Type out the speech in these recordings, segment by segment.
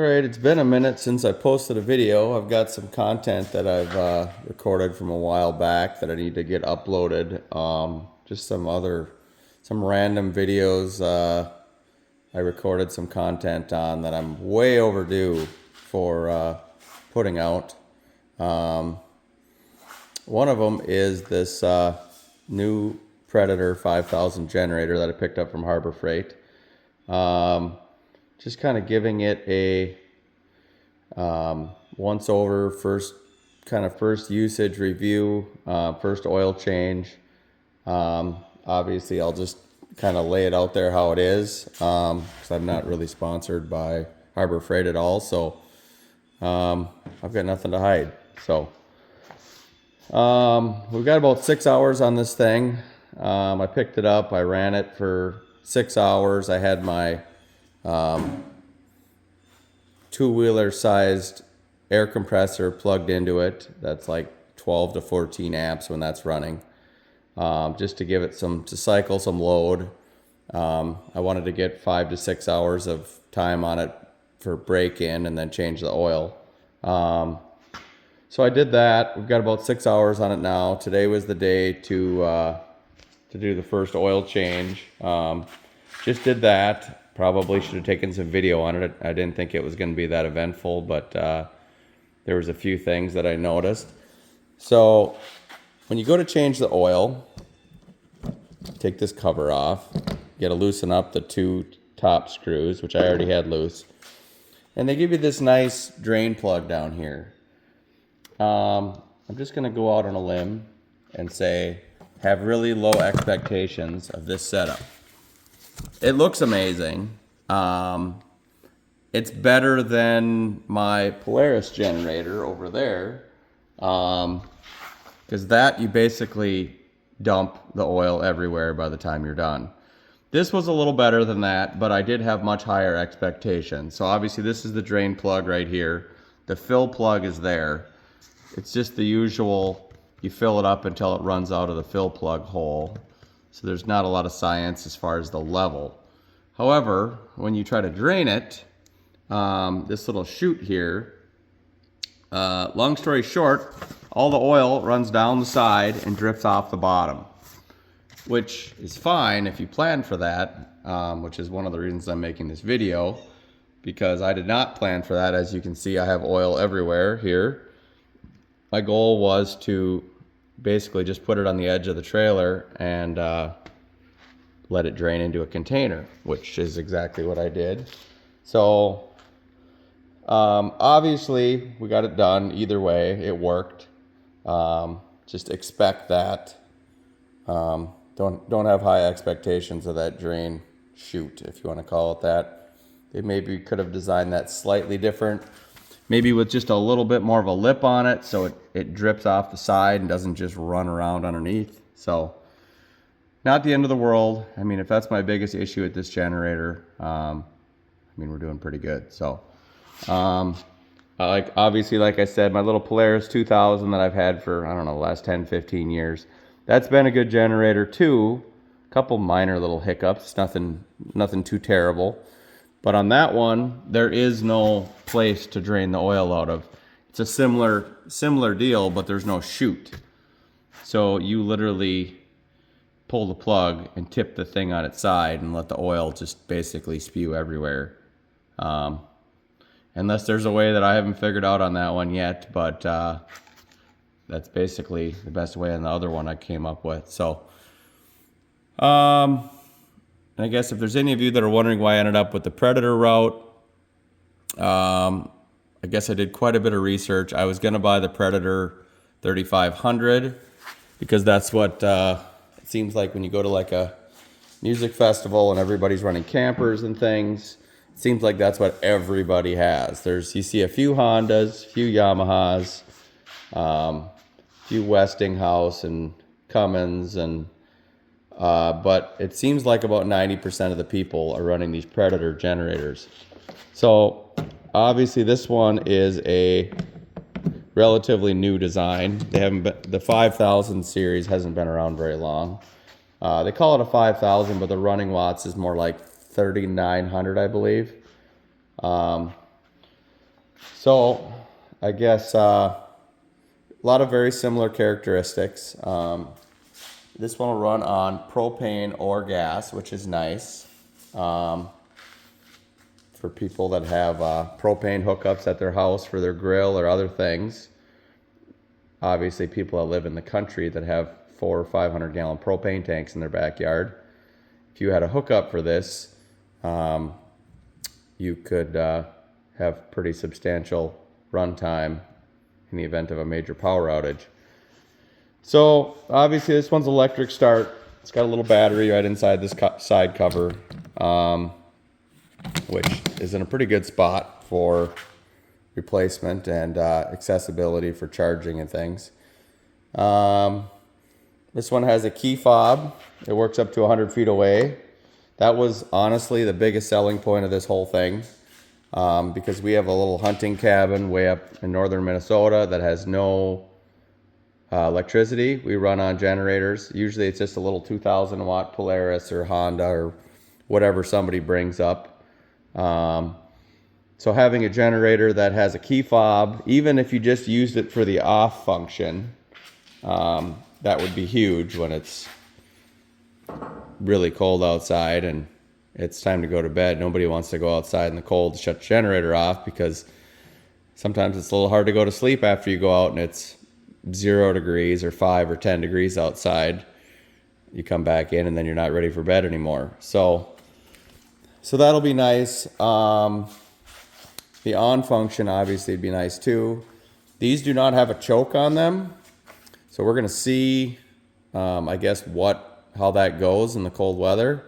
Alright, it's been a minute since I posted a video. I've got some content that I've recorded from a while back that I need to get uploaded. Just some random videos I recorded some content on that I'm way overdue for putting out. One of them is this new Predator 5000 generator that I picked up from Harbor Freight. Just kind of giving it a once over, first usage review, first oil change. Obviously I'll just kind of lay it out there how it is, because I'm not really sponsored by Harbor Freight at all, so I've got nothing to hide. So we've got about 6 hours on this thing. I picked it up, I ran it for 6 hours. I had my two-wheeler sized air compressor plugged into it. That's like 12 to 14 amps when that's running, just to give it to cycle some load. I wanted to get 5 to 6 hours of time on it for break-in and then change the oil. So I did that. We've got about 6 hours on it now. Today was the day to do the first oil change. Just did that. Probably should have taken some video on it. I didn't think it was going to be that eventful, but there was a few things that I noticed. So when you go to change the oil, take this cover off. You got to loosen up the two top screws, which I already had loose. And they give you this nice drain plug down here. I'm just going to go out on a limb and say, have really low expectations of this setup. It looks amazing. It's better than my Polaris generator over there, because that you basically dump the oil everywhere by the time you're done. This was a little better than that, but I did have much higher expectations. So obviously this is the drain plug right here. The fill plug is there. It's just the usual, you fill it up until it runs out of the fill plug hole. So there's not a lot of science as far as the level. However, when you try to drain it, this little chute here, long story short, all the oil runs down the side and drifts off the bottom, which is fine if you plan for that, which is one of the reasons I'm making this video, because I did not plan for that. As you can see, I have oil everywhere here. My goal was to basically just put it on the edge of the trailer and let it drain into a container, which is exactly what I did. So obviously we got it done. Either way, it worked. Just expect that. Don't have high expectations of that drain chute, if you want to call it that. They maybe could have designed that slightly different, maybe with just a little bit more of a lip on it, so it drips off the side and doesn't just run around underneath. So not the end of the world. I mean, if that's my biggest issue with this generator, I mean, we're doing pretty good. So obviously, like I said, my little Polaris 2000 that I've had for, I don't know, the last 10, 15 years, that's been a good generator too. A couple minor little hiccups, nothing too terrible. But on that one, there is no place to drain the oil out of. It's a similar deal, but there's no chute. So you literally pull the plug and tip the thing on its side and let the oil just basically spew everywhere. Unless there's a way that I haven't figured out on that one yet, but that's basically the best way on the other one I came up with. So I guess if there's any of you that are wondering why I ended up with the Predator route, I guess I did quite a bit of research. I was going to buy the Predator 3500 because that's what it seems like when you go to like a music festival and everybody's running campers and things. It seems like that's what everybody has. You see a few Hondas, a few Yamahas, a few Westinghouse and Cummins, and but it seems like about 90% of the people are running these Predator generators. So obviously this one is a relatively new design. The 5000 series hasn't been around very long. They call it a 5000, but the running watts is more like 3900, I believe. So I guess a lot of very similar characteristics. This one will run on propane or gas, which is nice. For people that have propane hookups at their house for their grill or other things. Obviously, people that live in the country that have 400 or 500 gallon propane tanks in their backyard. If you had a hookup for this, you could have pretty substantial runtime in the event of a major power outage. So obviously this one's electric start. It's got a little battery right inside this side cover, which is in a pretty good spot for replacement and accessibility for charging and things. This one has a key fob. It works up to 100 feet away. That was honestly the biggest selling point of this whole thing, because we have a little hunting cabin way up in northern Minnesota that has no electricity. We run on generators. Usually it's just a little 2,000 watt Polaris or Honda or whatever somebody brings up. So having a generator that has a key fob, even if you just used it for the off function, that would be huge when it's really cold outside and it's time to go to bed. Nobody wants to go outside in the cold to shut the generator off, because sometimes it's a little hard to go to sleep after you go out and it's 0 degrees or 5 or 10 degrees outside. You come back in and then you're not ready for bed anymore. So that'll be nice. The on function obviously would be nice too. These do not have a choke on them, so we're gonna see, I guess, how that goes in the cold weather.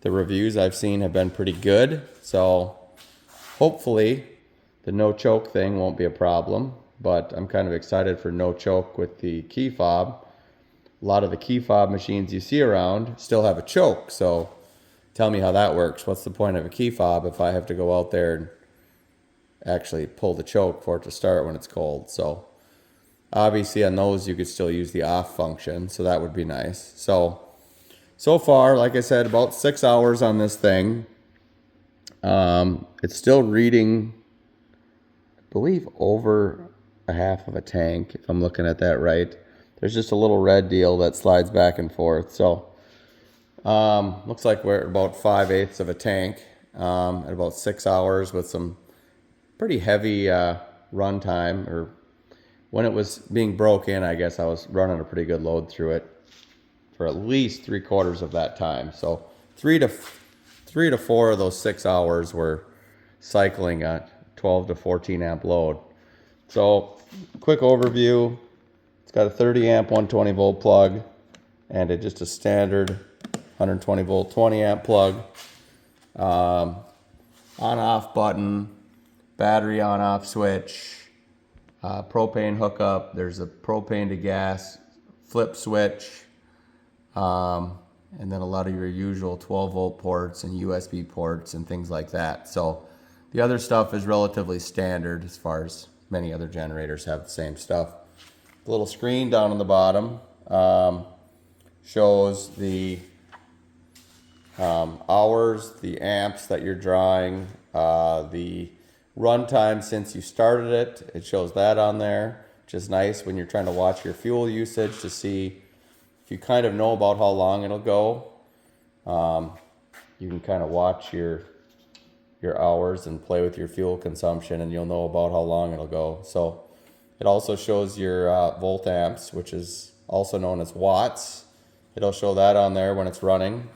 The reviews I've seen have been pretty good, so hopefully the no choke thing won't be a problem. But I'm kind of excited for no choke with the key fob. A lot of the key fob machines you see around still have a choke, so tell me how that works. What's the point of a key fob if I have to go out there and actually pull the choke for it to start when it's cold? So obviously on those you could still use the off function, so that would be nice. So far, like I said, about 6 hours on this thing. It's still reading, I believe, over a half of a tank, if I'm looking at that right. There's just a little red deal that slides back and forth. So looks like we're at about 5/8 of a tank at about 6 hours with some pretty heavy run time. Or when it was being broke in, I guess I was running a pretty good load through it for at least 3/4 of that time. So 3 to 4 of those 6 hours were cycling a 12 to 14 amp load. So quick overview. It's got a 30 amp 120 volt plug and just a standard 120 volt 20 amp plug. On off button, battery on off switch, propane hookup. There's a propane to gas flip switch, and then a lot of your usual 12 volt ports and USB ports and things like that. So the other stuff is relatively standard, as far as many other generators have the same stuff. The little screen down on the bottom shows the hours, the amps that you're drawing, the runtime since you started it. It shows that on there, which is nice when you're trying to watch your fuel usage to see if you kind of know about how long it'll go. You can kind of watch your hours and play with your fuel consumption, and you'll know about how long it'll go. So it also shows your volt amps, which is also known as watts. It'll show that on there when it's running.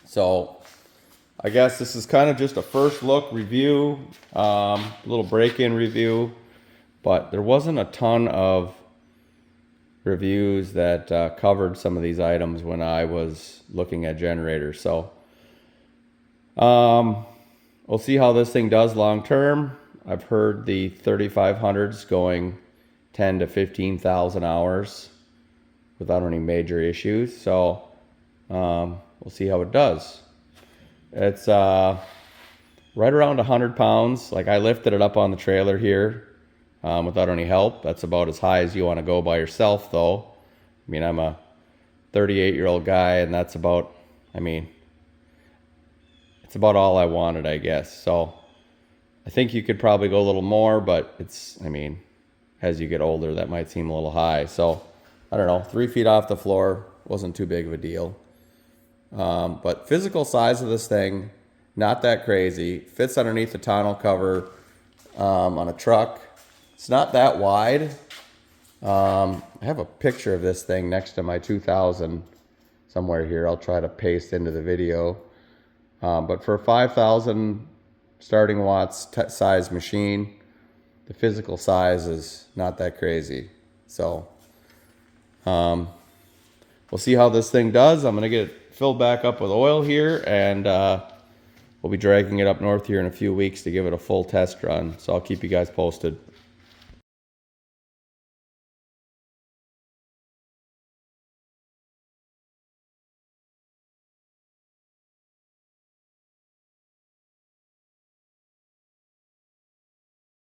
So I guess this is kind of just a first look review, a little break-in review, but there wasn't a ton of reviews that covered some of these items when I was looking at generators. So we'll see how this thing does long term. I've heard the 3500s going 10 to 15,000 hours without any major issues. So we'll see how it does. It's right around 100 pounds. Like, I lifted it up on the trailer here without any help. That's about as high as you want to go by yourself, though. I mean, I'm a 38-year-old guy, and that's about, it's about all I wanted, I guess. So I think you could probably go a little more, but it's, I mean, as you get older, that might seem a little high. So, I don't know, 3 feet off the floor wasn't too big of a deal. But physical size of this thing, not that crazy. Fits underneath the tonneau cover on a truck. It's not that wide. I have a picture of this thing next to my 2000 somewhere here. I'll try to paste into the video. But for a 5,000 starting watts size machine, the physical size is not that crazy. So we'll see how this thing does. I'm going to get it filled back up with oil here, and we'll be dragging it up north here in a few weeks to give it a full test run. So I'll keep you guys posted.